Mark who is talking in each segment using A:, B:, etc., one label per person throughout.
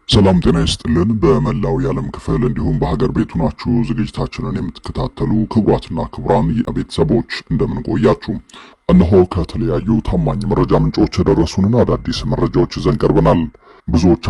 A: ሰላም ጤና ይስጥልን። በመላው የዓለም ክፍል እንዲሁም በሀገር ቤት ሆናችሁ ዝግጅታችንን የምትከታተሉ ክቡራትና ክቡራን የቤተሰቦች እንደምን ቆያችሁ? እነሆ ከተለያዩ ታማኝ መረጃ ምንጮች የደረሱንን አዳዲስ መረጃዎች ይዘን ቀርበናል። ብዙዎች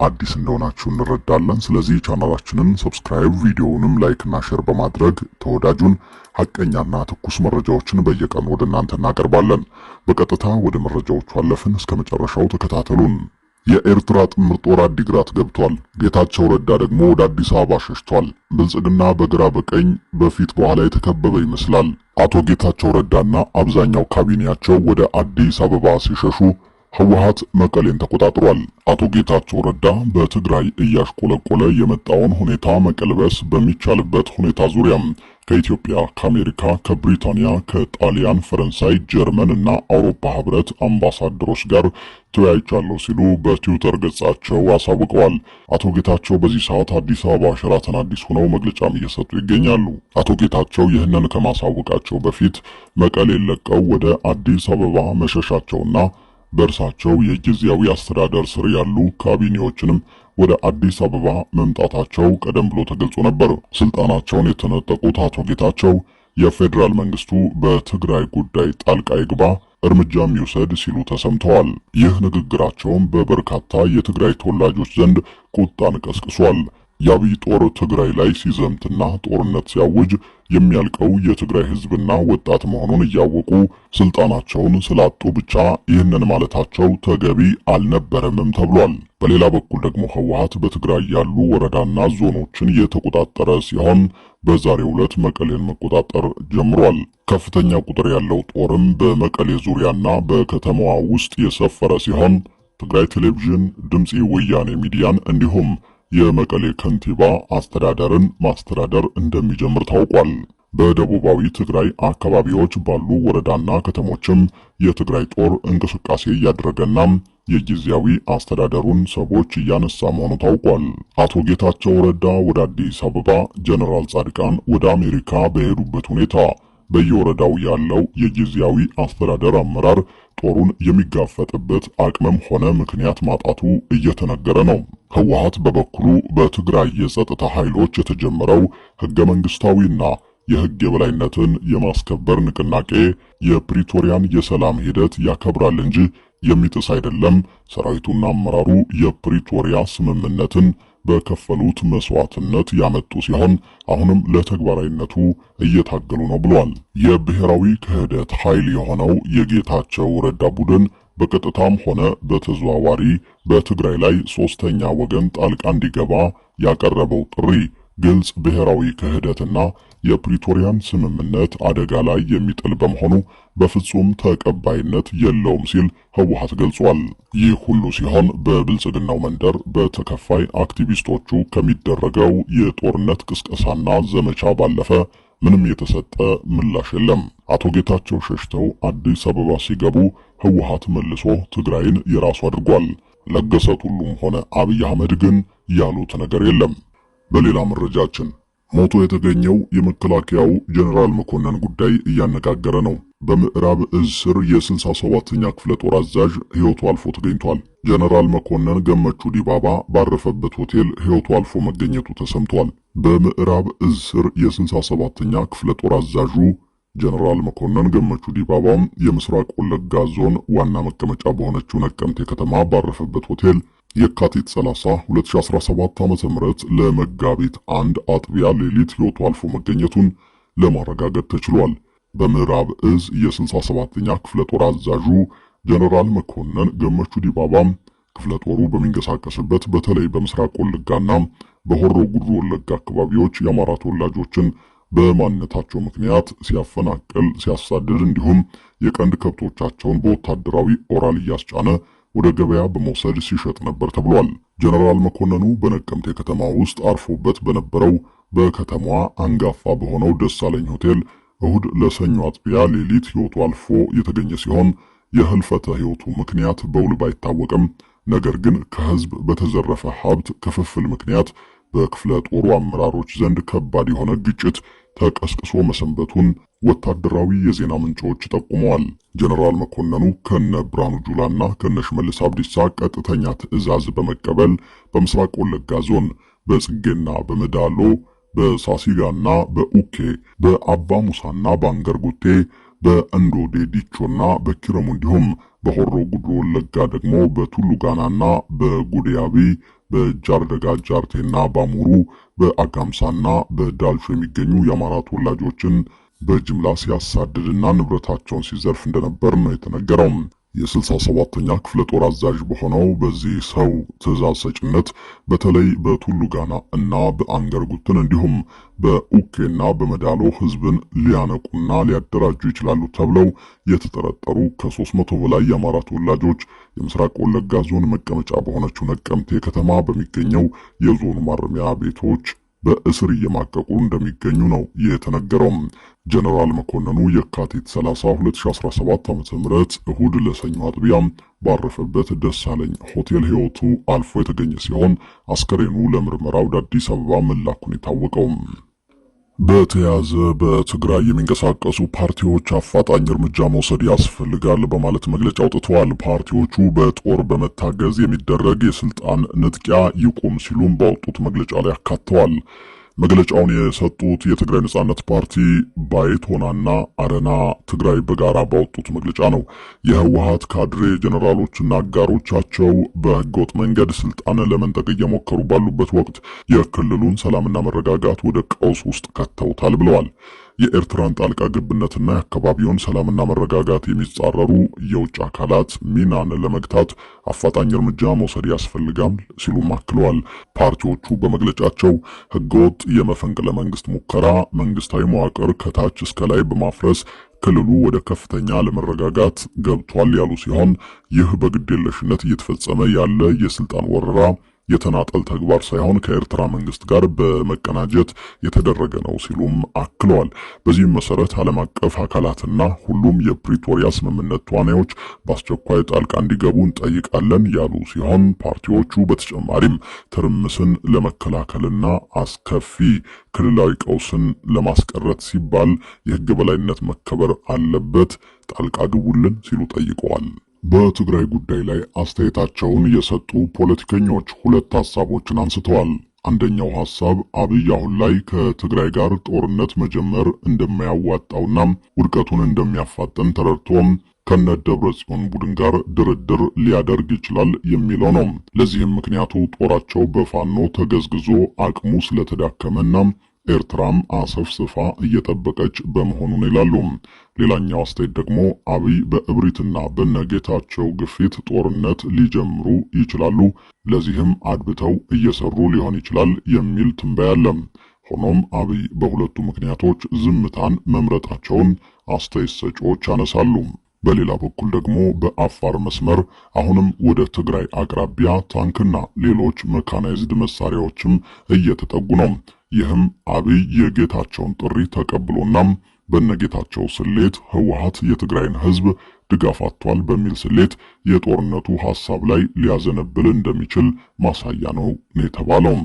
A: አዲስ እንደሆናችሁ እንረዳለን። ስለዚህ ቻናላችንን ሰብስክራይብ፣ ቪዲዮውንም ላይክና ሼር በማድረግ ተወዳጁን ሐቀኛና ትኩስ መረጃዎችን በየቀኑ ወደ እናንተ እናቀርባለን። በቀጥታ ወደ መረጃዎቹ አለፍን። እስከ መጨረሻው ተከታተሉን። የኤርትራ ጥምር ጦር አዲግራት ገብቷል። ጌታቸው ረዳ ደግሞ ወደ አዲስ አበባ ሸሽቷል። ብልጽግና በግራ በቀኝ በፊት በኋላ የተከበበ ይመስላል። አቶ ጌታቸው ረዳና አብዛኛው ካቢኔያቸው ወደ አዲስ አበባ ሲሸሹ ህወሓት መቀሌን ተቆጣጥሯል። አቶ ጌታቸው ረዳ በትግራይ እያሽቆለቆለ የመጣውን ሁኔታ መቀልበስ በሚቻልበት ሁኔታ ዙሪያም ከኢትዮጵያ፣ ከአሜሪካ፣ ከብሪታንያ፣ ከጣሊያን፣ ፈረንሳይ፣ ጀርመን እና አውሮፓ ህብረት አምባሳደሮች ጋር ተወያይቻለሁ ሲሉ በትዊተር ገጻቸው አሳውቀዋል። አቶ ጌታቸው በዚህ ሰዓት አዲስ አበባ ሸራተን አዲስ ሆነው መግለጫም እየሰጡ ይገኛሉ። አቶ ጌታቸው ይህንን ከማሳወቃቸው በፊት መቀሌን ለቀው ወደ አዲስ አበባ መሸሻቸውና በእርሳቸው የጊዜያዊ አስተዳደር ስር ያሉ ካቢኔዎችንም ወደ አዲስ አበባ መምጣታቸው ቀደም ብሎ ተገልጾ ነበር። ስልጣናቸውን የተነጠቁት አቶ ጌታቸው የፌዴራል መንግስቱ በትግራይ ጉዳይ ጣልቃ ይግባ፣ እርምጃም ይውሰድ ሲሉ ተሰምተዋል። ይህ ንግግራቸውም በበርካታ የትግራይ ተወላጆች ዘንድ ቁጣን ቀስቅሷል። የአብይ ጦር ትግራይ ላይ ሲዘምትና ጦርነት ሲያውጅ የሚያልቀው የትግራይ ህዝብና ወጣት መሆኑን እያወቁ ስልጣናቸውን ስላጡ ብቻ ይህንን ማለታቸው ተገቢ አልነበረምም ተብሏል። በሌላ በኩል ደግሞ ህወሓት በትግራይ ያሉ ወረዳና ዞኖችን የተቆጣጠረ ሲሆን በዛሬው ዕለት መቀሌን መቆጣጠር ጀምሯል። ከፍተኛ ቁጥር ያለው ጦርም በመቀሌ ዙሪያና በከተማዋ ውስጥ የሰፈረ ሲሆን ትግራይ ቴሌቪዥን፣ ድምጽ ወያኔ ሚዲያን እንዲሁም የመቀሌ ከንቲባ አስተዳደርን ማስተዳደር እንደሚጀምር ታውቋል። በደቡባዊ ትግራይ አካባቢዎች ባሉ ወረዳና ከተሞችም የትግራይ ጦር እንቅስቃሴ እያደረገና የጊዜያዊ አስተዳደሩን ሰዎች እያነሳ መሆኑ ታውቋል። አቶ ጌታቸው ረዳ ወደ አዲስ አበባ፣ ጀነራል ጻድቃን ወደ አሜሪካ በሄዱበት ሁኔታ በየወረዳው ያለው የጊዜያዊ አስተዳደር አመራር ጦሩን የሚጋፈጥበት አቅምም ሆነ ምክንያት ማጣቱ እየተነገረ ነው። ህወሓት በበኩሉ በትግራይ የጸጥታ ኃይሎች የተጀመረው ህገ መንግስታዊና የህግ የበላይነትን የማስከበር ንቅናቄ የፕሪቶሪያን የሰላም ሂደት ያከብራል እንጂ የሚጥስ አይደለም፣ ሰራዊቱና አመራሩ የፕሪቶሪያ ስምምነትን በከፈሉት መስዋዕትነት ያመጡ ሲሆን አሁንም ለተግባራዊነቱ እየታገሉ ነው ብሏል። የብሔራዊ ክህደት ኃይል የሆነው የጌታቸው ረዳ ቡድን በቀጥታም ሆነ በተዘዋዋሪ በትግራይ ላይ ሶስተኛ ወገን ጣልቃ እንዲገባ ያቀረበው ጥሪ ግልጽ ብሔራዊ ክህደትና የፕሪቶሪያን ስምምነት አደጋ ላይ የሚጥል በመሆኑ በፍጹም ተቀባይነት የለውም ሲል ህወሓት ገልጿል። ይህ ሁሉ ሲሆን በብልጽግናው መንደር በተከፋይ አክቲቪስቶቹ ከሚደረገው የጦርነት ቅስቀሳና ዘመቻ ባለፈ ምንም የተሰጠ ምላሽ የለም። አቶ ጌታቸው ሸሽተው አዲስ አበባ ሲገቡ ህወሓት መልሶ ትግራይን የራሱ አድርጓል። ለገሰ ቱሉም ሆነ አብይ አህመድ ግን ያሉት ነገር የለም። በሌላ መረጃችን ሞቶ የተገኘው የመከላከያው ጀነራል መኮንን ጉዳይ እያነጋገረ ነው። በምዕራብ እዝ ስር የ67ኛ ክፍለ ጦር አዛዥ ህይወቱ አልፎ ተገኝቷል። ጀነራል መኮንን ገመቹ ዲባባ ባረፈበት ሆቴል ህይወቱ አልፎ መገኘቱ ተሰምቷል። በምዕራብ እዝ ስር የ67ኛ ክፍለ ጦር አዛዡ ጀነራል መኮንን ገመቹ ዲባባም የምስራቅ ወለጋ ዞን ዋና መቀመጫ በሆነችው ነቀምቴ ከተማ ባረፈበት ሆቴል የካቲት 30 2017 ዓ.ም ለመጋቢት 1 አጥቢያ ሌሊት ህይወቱ አልፎ መገኘቱን ለማረጋገጥ ተችሏል። በምዕራብ እዝ የ67ኛ ክፍለ ጦር አዛዡ ጀነራል መኮንን ገመቹ ዲባባም ክፍለ ጦሩ በሚንቀሳቀስበት በተለይ በምስራቅ ወለጋና በሆሮ ጉዱሩ ወለጋ አካባቢዎች የአማራ ተወላጆችን በማንነታቸው ምክንያት ሲያፈናቅል፣ ሲያሳድድ እንዲሁም የቀንድ ከብቶቻቸውን በወታደራዊ ኦራል እያስጫነ ወደ ገበያ በመውሰድ ሲሸጥ ነበር ተብሏል። ጀነራል መኮንኑ በነቀምቴ ከተማ ውስጥ አርፎበት በነበረው በከተማዋ አንጋፋ በሆነው ደሳለኝ ሆቴል እሁድ ለሰኞ አጥቢያ ሌሊት ህይወቱ አልፎ የተገኘ ሲሆን የህልፈተ ህይወቱ ምክንያት በውል ባይታወቅም ነገር ግን ከህዝብ በተዘረፈ ሀብት ክፍፍል ምክንያት በክፍለ ጦሩ አመራሮች ዘንድ ከባድ የሆነ ግጭት ተቀስቅሶ መሰንበቱን ወታደራዊ የዜና ምንጮች ጠቁመዋል። ጀነራል መኮንኑ ከነ ብርሃኑ ጁላና ከነ ሽመልስ አብዲሳ ቀጥተኛ ትዕዛዝ በመቀበል በምስራቅ ወለጋ ዞን በጽጌና በመዳሎ በሳሲጋና በኡኬ በአባ ሙሳና በአንገርጉቴ በእንዶዴ ዲቾና በኪረሙ እንዲሁም በሆሮ ጉድሩ ወለጋ ደግሞ በቱሉ ጋናና በጉዲያቢ በጃርደጋ ጃርቴና ባሙሩ በአጋምሳና በዳልቾ የሚገኙ የአማራ ተወላጆችን በጅምላ ሲያሳድድና ንብረታቸውን ሲዘርፍ እንደነበር ነው የተነገረው። የ67ኛ ክፍለ ጦር አዛዥ በሆነው በዚህ ሰው ትዕዛዝ ሰጭነት በተለይ በቱሉ ጋና እና በአንገርጉትን እንዲሁም በኡኬና በመዳሎ ህዝብን ሊያነቁና ሊያደራጁ ይችላሉ ተብለው የተጠረጠሩ ከ300 በላይ የአማራ ተወላጆች የምስራቅ ወለጋ ዞን መቀመጫ በሆነችው ነቀምቴ ከተማ በሚገኘው የዞኑ ማረሚያ ቤቶች በእስር እየማቀቁ እንደሚገኙ ነው የተነገረው። ጀነራል መኮንኑ የካቲት 30 2017 ዓ.ም እሁድ ለሰኞ አጥቢያ ባረፈበት ደሳለኝ ሆቴል ህይወቱ አልፎ የተገኘ ሲሆን አስከሬኑ ለምርመራ ወደ አዲስ አበባ መላኩን የታወቀው። በተያዘ በትግራይ የሚንቀሳቀሱ ፓርቲዎች አፋጣኝ እርምጃ መውሰድ ያስፈልጋል በማለት መግለጫ አውጥተዋል። ፓርቲዎቹ በጦር በመታገዝ የሚደረግ የስልጣን ንጥቂያ ይቁም ሲሉም ባወጡት መግለጫ ላይ አካተዋል። መግለጫውን የሰጡት የትግራይ ነጻነት ፓርቲ፣ ባይቶናና አረና ትግራይ በጋራ ባወጡት መግለጫ ነው። የህወሓት ካድሬ ጀነራሎችና አጋሮቻቸው በህገወጥ መንገድ ስልጣን ለመንጠቅ እየሞከሩ ባሉበት ወቅት የክልሉን ሰላምና መረጋጋት ወደ ቀውስ ውስጥ ከተውታል ብለዋል። የኤርትራን ጣልቃ ገብነትና የአካባቢውን ሰላምና መረጋጋት የሚጻረሩ የውጭ አካላት ሚናን ለመግታት አፋጣኝ እርምጃ መውሰድ ያስፈልጋል ሲሉም አክለዋል። ፓርቲዎቹ በመግለጫቸው ህገወጥ የመፈንቅለ መንግስት ሙከራ መንግስታዊ መዋቅር ከታች እስከ ላይ በማፍረስ ክልሉ ወደ ከፍተኛ አለመረጋጋት ገብቷል ያሉ ሲሆን ይህ በግዴለሽነት እየተፈጸመ ያለ የስልጣን ወረራ የተናጠል ተግባር ሳይሆን ከኤርትራ መንግስት ጋር በመቀናጀት የተደረገ ነው ሲሉም አክለዋል። በዚህም መሰረት ዓለም አቀፍ አካላትና ሁሉም የፕሪቶሪያ ስምምነት ተዋናዮች በአስቸኳይ ጣልቃ እንዲገቡ እንጠይቃለን ያሉ ሲሆን ፓርቲዎቹ በተጨማሪም ትርምስን ለመከላከልና አስከፊ ክልላዊ ቀውስን ለማስቀረት ሲባል የህግ በላይነት መከበር አለበት፣ ጣልቃ ግቡልን ሲሉ ጠይቀዋል። በትግራይ ጉዳይ ላይ አስተያየታቸውን የሰጡ ፖለቲከኞች ሁለት ሐሳቦችን አንስተዋል። አንደኛው ሐሳብ አብይ አሁን ላይ ከትግራይ ጋር ጦርነት መጀመር እንደማያዋጣውና ውድቀቱን እንደሚያፋጥን ተረድቶም ከነ ደብረጽዮን ቡድን ጋር ድርድር ሊያደርግ ይችላል የሚለው ነው። ለዚህም ምክንያቱ ጦራቸው በፋኖ ተገዝግዞ አቅሙ ስለተዳከመና ኤርትራም አሰፍስፋ እየጠበቀች በመሆኑ ነው ይላሉ። ሌላኛው አስተያየት ደግሞ አብይ በእብሪትና በነጌታቸው ግፊት ጦርነት ሊጀምሩ ይችላሉ፣ ለዚህም አድብተው እየሰሩ ሊሆን ይችላል የሚል ትንበያ አለ። ሆኖም አብይ በሁለቱ ምክንያቶች ዝምታን መምረጣቸውን አስተያየት ሰጪዎች ያነሳሉ። በሌላ በኩል ደግሞ በአፋር መስመር አሁንም ወደ ትግራይ አቅራቢያ ታንክና ሌሎች መካናይዝድ መሳሪያዎችም እየተጠጉ ነው። ይህም አብይ የጌታቸውን ጥሪ ተቀብሎና በነጌታቸው ስሌት ህወሓት የትግራይን ህዝብ ድጋፍ አጥቷል በሚል ስሌት የጦርነቱ ሐሳብ ላይ ሊያዘነብል እንደሚችል ማሳያ ነው የተባለው።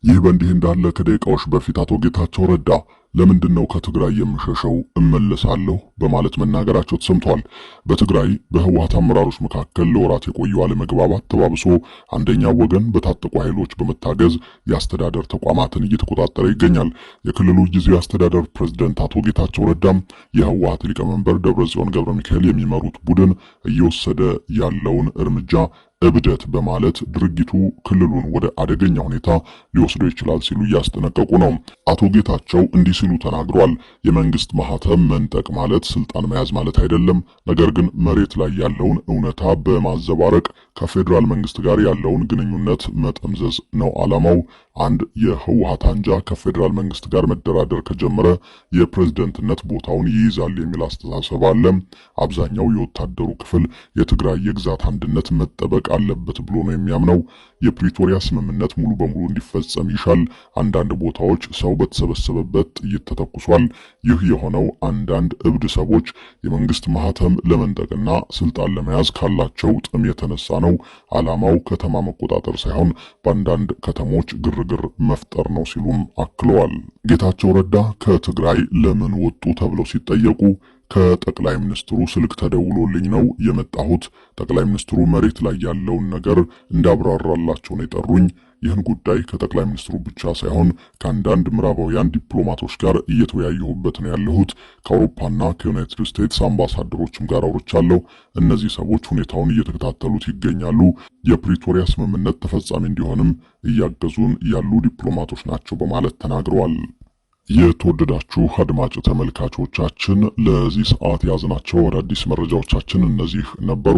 A: ይህ በእንዲህ እንዳለ ከደቂቃዎች በፊት አቶ ጌታቸው ረዳ ለምንድነው ከትግራይ የምሸሸው እመለሳለሁ በማለት መናገራቸው ተሰምቷል። በትግራይ በህወሓት አመራሮች መካከል ለወራት የቆየው አለመግባባት ተባብሶ አንደኛው ወገን በታጠቁ ኃይሎች በመታገዝ የአስተዳደር ተቋማትን እየተቆጣጠረ ይገኛል። የክልሉ ጊዜያዊ አስተዳደር ፕሬዝዳንት አቶ ጌታቸው ረዳም የህወሓት ሊቀመንበር ደብረጽዮን ገብረ ሚካኤል የሚመሩት ቡድን እየወሰደ ያለውን እርምጃ እብደት በማለት ድርጊቱ ክልሉን ወደ አደገኛ ሁኔታ ሊወስደው ይችላል ሲሉ እያስጠነቀቁ ነው። አቶ ጌታቸው እንዲህ ሲሉ ተናግሯል። የመንግስት ማህተም መንጠቅ ማለት ስልጣን መያዝ ማለት አይደለም። ነገር ግን መሬት ላይ ያለውን እውነታ በማዘባረቅ ከፌዴራል መንግስት ጋር ያለውን ግንኙነት መጠምዘዝ ነው ዓላማው። አንድ የህወሓት አንጃ ከፌዴራል መንግስት ጋር መደራደር ከጀመረ የፕሬዝደንትነት ቦታውን ይይዛል የሚል አስተሳሰብ አለ። አብዛኛው የወታደሩ ክፍል የትግራይ የግዛት አንድነት መጠበቅ አለበት ብሎ ነው የሚያምነው። የፕሪቶሪያ ስምምነት ሙሉ በሙሉ እንዲፈጸም ይሻል። አንዳንድ ቦታዎች ሰው በተሰበሰበበት ጥይት ተተኩሷል። ይህ የሆነው አንዳንድ እብድ ሰዎች የመንግስት ማህተም ለመንጠቅና ስልጣን ለመያዝ ካላቸው ጥም የተነሳ ነው። ዓላማው ከተማ መቆጣጠር ሳይሆን በአንዳንድ ከተሞች ግርግር መፍጠር ነው ሲሉም አክለዋል። ጌታቸው ረዳ ከትግራይ ለምን ወጡ ተብለው ሲጠየቁ ከጠቅላይ ሚኒስትሩ ስልክ ተደውሎልኝ ነው የመጣሁት። ጠቅላይ ሚኒስትሩ መሬት ላይ ያለውን ነገር እንዳብራራላቸው ነው የጠሩኝ። ይህን ጉዳይ ከጠቅላይ ሚኒስትሩ ብቻ ሳይሆን ከአንዳንድ ምዕራባውያን ዲፕሎማቶች ጋር እየተወያየሁበት ነው ያለሁት። ከአውሮፓና ከዩናይትድ ስቴትስ አምባሳደሮችም ጋር አውርቻለሁ። እነዚህ ሰዎች ሁኔታውን እየተከታተሉት ይገኛሉ። የፕሪቶሪያ ስምምነት ተፈጻሚ እንዲሆንም እያገዙን ያሉ ዲፕሎማቶች ናቸው በማለት ተናግረዋል። የተወደዳችሁ አድማጭ ተመልካቾቻችን ለዚህ ሰዓት ያዝናቸው አዳዲስ መረጃዎቻችን እነዚህ ነበሩ።